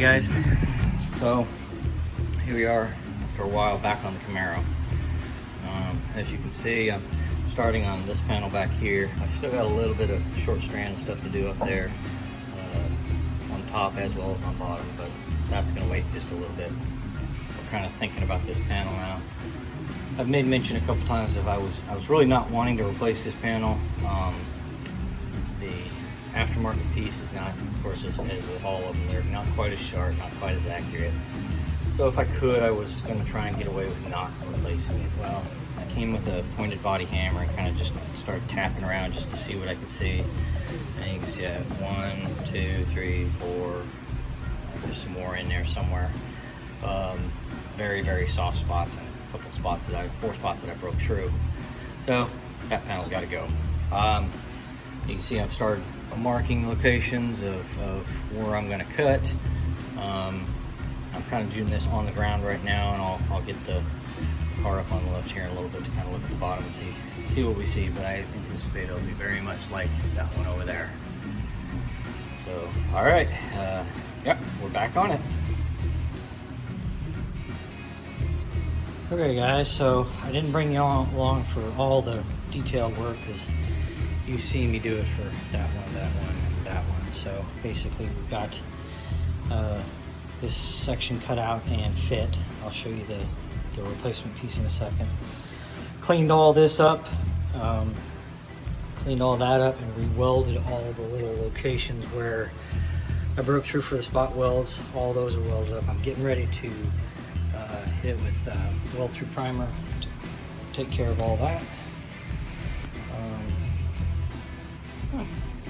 guys, so here we are after a while back on the Camaro. As you can see, I'm starting on this panel back here. I've still got a little bit of short strand of stuff to do up there on top as well as on bottom, but that's going to wait just a little bit. We're kind of thinking about this panel now. I've made mention a couple times that I was really not wanting to replace this panel. The aftermarket piece is not, of course, as with all of them, they're not quite as sharp, not quite as accurate. So if I could, I was going to try and get away with not replacing it. Well, I came with a pointed body hammer and kind of just started tapping around just to see what I could see. And you can see I have 1, 2, 3, 4. There's some more in there somewhere. Very, very soft spots and a couple spots that 4 spots that I broke through. So that panel's got to go. You can see I've started marking locations of where I'm going to cut. I'm kind of doing this on the ground right now, and I'll get the car up on the left here in a little bit to kind of look at the bottom and see what we see, but I anticipate it'll be very much like that one over there. So, all right, yep, we're back on it. Okay guys, so I didn't bring you along for all the detailed work because you see me do it for that one, and that one. So basically we've got this section cut out and fit. I'll show you the replacement piece in a second. Cleaned all this up, cleaned all that up and re-welded all the little locations where I broke through for the spot welds. All those are welded up. I'm getting ready to hit it with weld through primer to take care of all that.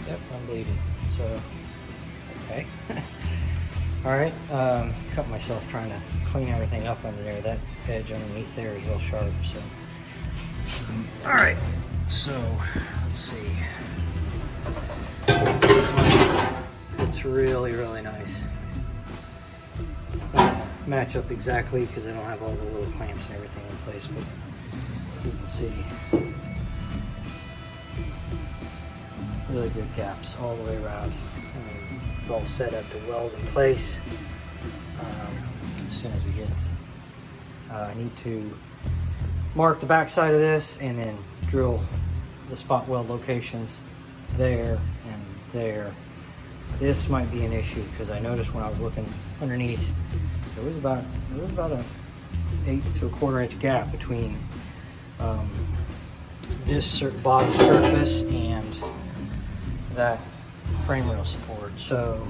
Yep, I'm bleeding, so okay. All right, cut myself trying to clean everything up under there. That edge underneath there is real sharp, so. All right, so let's see. This one, it's really, really nice. It's not gonna match up exactly because I don't have all the little clamps and everything in place, but you can see. Really good gaps all the way around. It's all set up to weld in place. As soon as we get, I need to mark the back side of this and then drill the spot weld locations there and there. This might be an issue because I noticed when I was looking underneath, there was about an 1/8 to 1/4 inch gap between this bottom surface and that frame rail support, so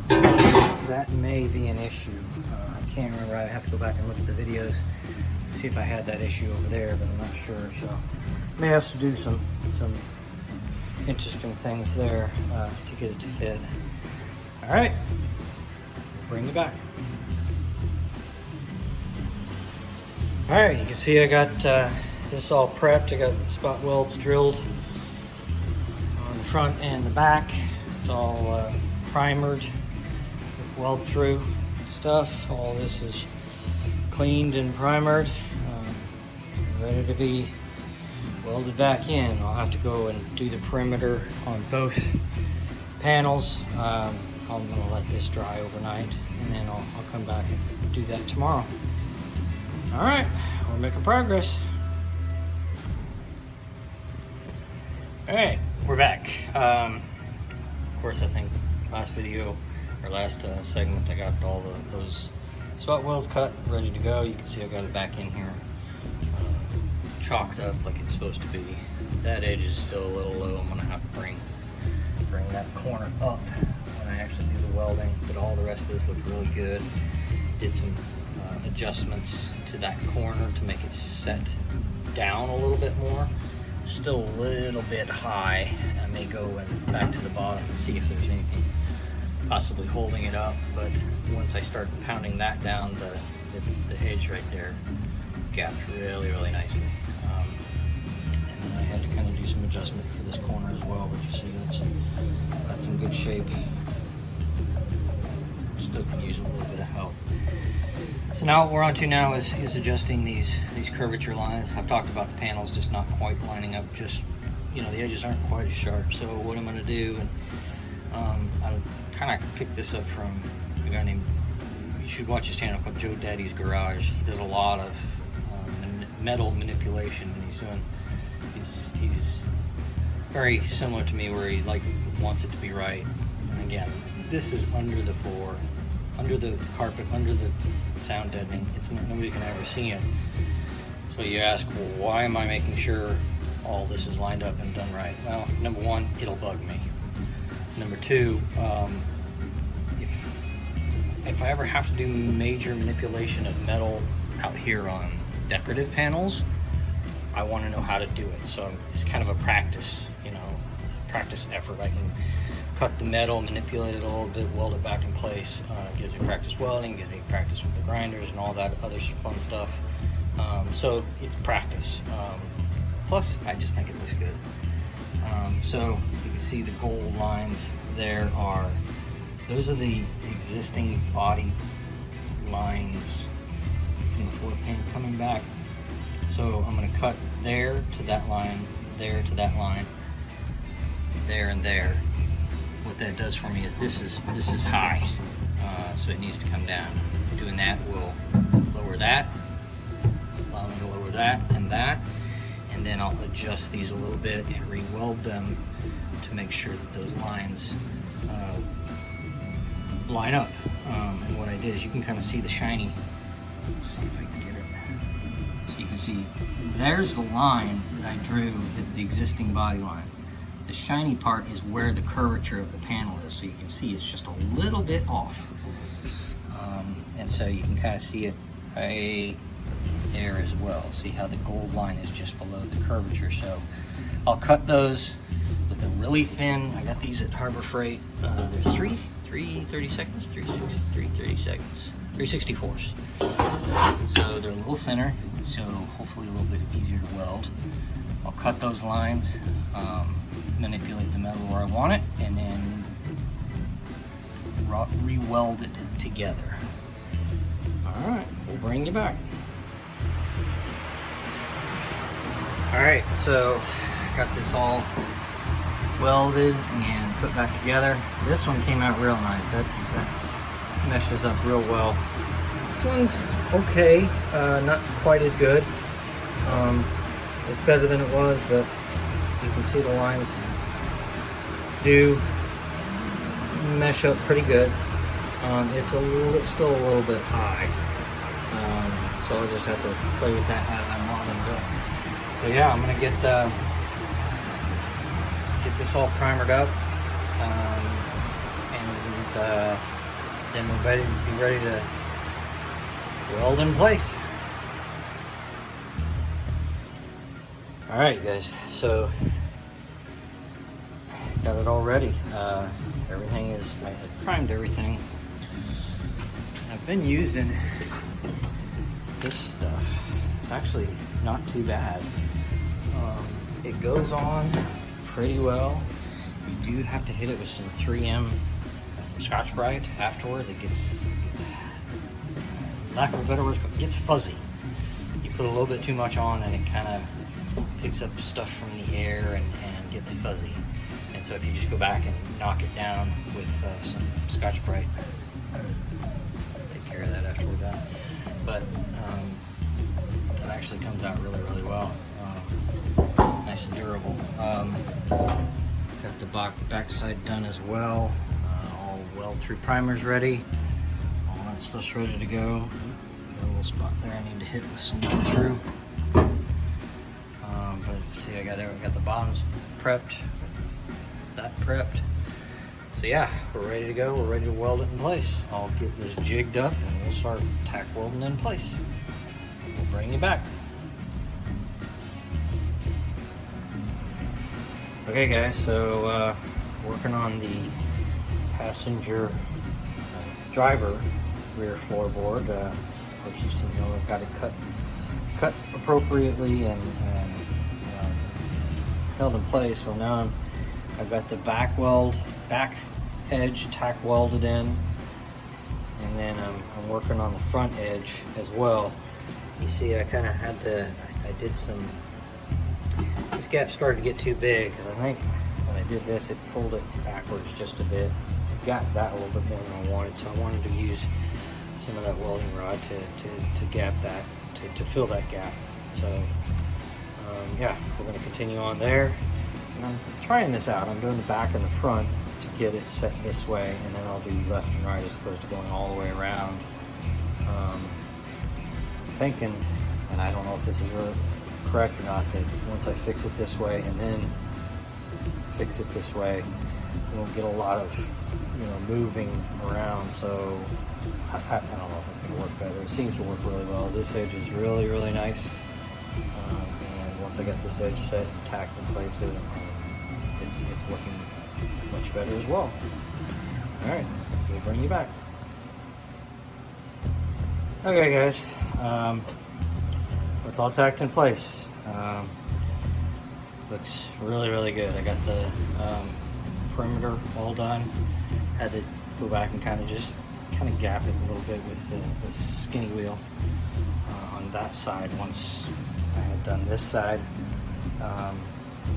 that may be an issue. I can't remember. I have to go back and look at the videos to see if I had that issue over there, but I'm not sure. So may have to do some interesting things there to get it to fit. All right, bring it back. All right, you can see I got this all prepped. I got spot welds drilled on the front and the back. It's all primered with weld through stuff. All this is cleaned and primered, ready to be welded back in. I'll have to go and do the perimeter on both panels. I'm gonna let this dry overnight and then I'll come back and do that tomorrow. All right, we're making progress. All right, we're back. Of course, I think last video or last segment, I got all those spot welds cut, ready to go. You can see I got it back in here, chalked up like it's supposed to be. That edge is still a little low. I'm gonna have to bring that corner up when I actually do the welding. But all the rest of this looks really good. Did some adjustments to that corner to make it set down a little bit more. Still a little bit high. I may go back to the bottom and see if there's anything possibly holding it up, but once I start pounding that down, the edge right there gapped really, really nicely. And then I had to kind of do some adjustment for this corner as well, but you see that's in good shape. Still can use a little bit of help. So now what we're on to now is adjusting these curvature lines. I've talked about the panels just not quite lining up, just, you know, the edges aren't quite as sharp. So what I'm gonna do, and I kind of picked this up from a guy named should watch his channel called Joe Daddy's Garage. He does a lot of metal manipulation, and he's very similar to me, where he wants it to be right. And again, this is under the floor, under the carpet, under the sound deadening. Nobody's gonna ever see it. So you ask, well, why am I making sure all this is lined up and done right? Well, number one, it'll bug me. Number two, if I ever have to do major manipulation of metal out here on decorative panels, I want to know how to do it. So it's kind of a practice, practice effort. I can cut the metal, manipulate it a little bit, weld it back in place. Gives me practice welding, gives me practice with the grinders and all that other fun stuff. So it's practice. Plus, I just think it looks good. So you can see the gold lines there those are the existing body lines from the floor pan coming back. So I'm going to cut there to that line, there to that line, there and there. What that does for me is this is high, so it needs to come down. Doing that will lower that, allow me to lower that, and then I'll adjust these a little bit and re-weld them to make sure that those lines line up. And what I did is, you can kind of see the shiny. Let's see if I can get it. So you can see there's the line that I drew. That's the existing body line. The shiny part is where the curvature of the panel is. So you can see it's just a little bit off. And so you can kind of see it right there as well. See how the gold line is just below the curvature. So I'll cut those with a really thin, I got these at Harbor Freight. There's 364s. So they're a little thinner, so hopefully a little bit easier to weld. I'll cut those lines, manipulate the metal where I want it, and then re-weld it together. Alright, we'll bring you back. Alright, so got this all welded and put back together. This one came out real nice. That's meshes up real well. This one's okay, not quite as good. It's better than it was, but you can see the lines do mesh up pretty good. It's still a little bit high, so I'll just have to play with that as I'm on them. So yeah, I'm gonna get this all primered up, and then we're be ready to weld in place. All right, guys. So got it all ready. Everything is, I primed everything. I've been using this stuff. It's actually not too bad. It goes on pretty well. You do have to hit it with some 3M, some Scotch-Brite afterwards. It gets, lack of a better word, it gets fuzzy. You put a little bit too much on and it kind of picks up stuff from the air and gets fuzzy. And so if you just go back and knock it down with some Scotch-Brite, take care of that after we're done. But it actually comes out really, really well. Nice and durable. Got the back side done as well. All weld-through primers ready. All that stuff's ready to go. Got a little spot there I need to hit with some weld-through. But see, I got the bottoms prepped, that prepped. So yeah, we're ready to go. We're ready to weld it in place. I'll get this jigged up and we'll start tack welding in place. We'll bring you back. Okay guys, so working on the passenger driver rear floorboard. Of course, you know, I've got it cut appropriately and held in place. Well, now I've got the back edge tack welded in, and then I'm working on the front edge as well. You see, I kind of had to, I did some, this gap started to get too big because I think when I did this, it pulled it backwards just a bit. It got that a little bit more than I wanted, so I wanted to use some of that welding rod to gap that, to fill that gap. So yeah, we're going to continue on there. And I'm trying this out. I'm doing the back and the front to get it set this way, and then I'll do left and right as opposed to going all the way around. Thinking, and I don't know if this is really correct or not, that once I fix it this way and then fix it this way, we'll get a lot of, you know, moving around. So I don't know if it's going to work better. It seems to work really well. This edge is really, really nice. And once I get this edge set and tacked in place, it's looking much better as well. All right, we'll bring you back. Okay, guys, it's all tacked in place. Looks really, really good. I got the perimeter all done. Had to go back and kind of gap it a little bit with the skinny wheel on that side. Once I had done this side,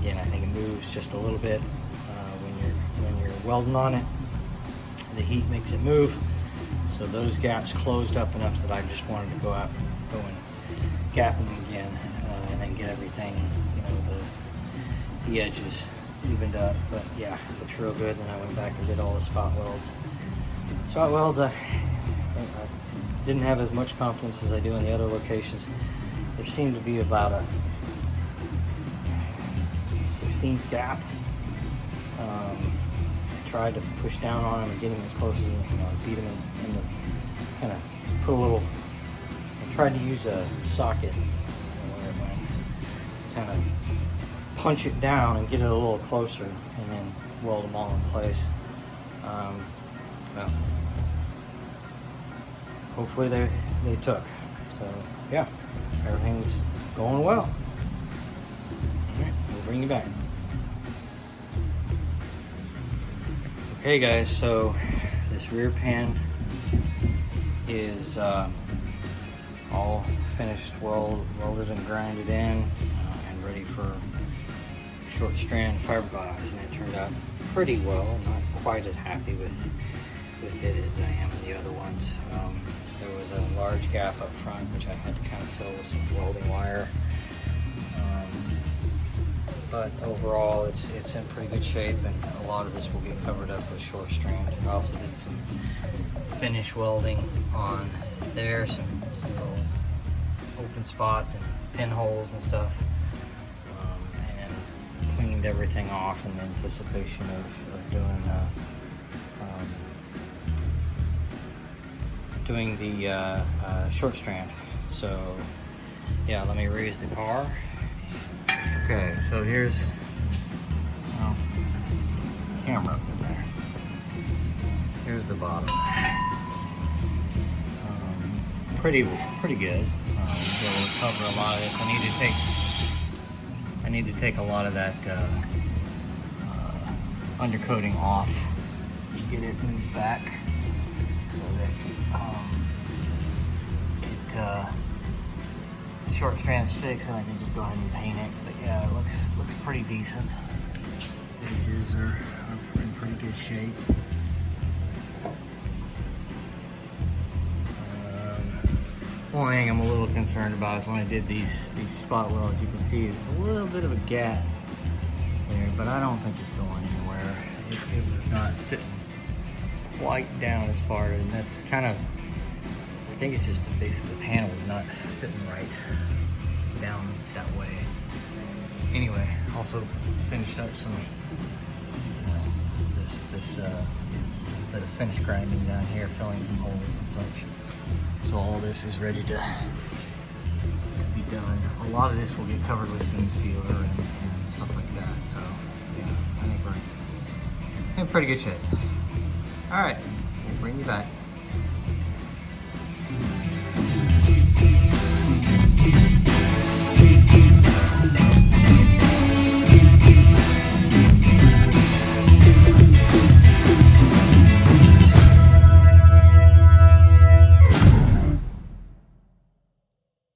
again, I think it moves just a little bit when you're welding on it. The heat makes it move. So those gaps closed up enough that I just wanted to go and gap them again, and then get everything, you know, the edges evened up. But yeah, it looks real good. Then I went back and did all the spot welds. Spot welds, I didn't have as much confidence as I do in the other locations. There seemed to be about a 16th gap. Tried to push down on him and get him as close as, you know, beat him in the kind of put a little. I tried to use a socket, where it went, kind of punch it down and get it a little closer, and then weld them all in place. Well, hopefully they took. So yeah, everything's going well. All right, we'll bring you back. Okay guys, so this rear pan is all finished, welded and grinded in, and ready for short strand fiberglass, and it turned out pretty well. I'm not quite as happy with it as I am in the other ones. There was a large gap up front which I had to kind of fill with some welding wire. But overall, it's in pretty good shape, and a lot of this will get covered up with short strand. I also did some finish welding on there, some little open spots and pinholes and stuff, and cleaned everything off in anticipation of doing the short strand. So yeah, let me raise the car. Okay, so here's camera up in there. Here's the bottom. Pretty good. We'll cover a lot of this. I need to take a lot of that undercoating off to get it moved back, so that the short strand's fixed, and I can just go ahead and paint it. But yeah, it looks pretty decent. Edges are in pretty good shape. One thing I'm a little concerned about is when I did these spot welds, you can see it's a little bit of a gap there, but I don't think it's going anywhere. It was not sitting quite down as far, and that's kind of, I think it's just basically the panel is not sitting right down that way. Anyway, also finished up some, this bit of finish grinding down here, filling some holes and such. So all this is ready to be done. A lot of this will get covered with seam sealer and stuff like that. So yeah, I think we're in pretty good shape. All right, we'll bring you back.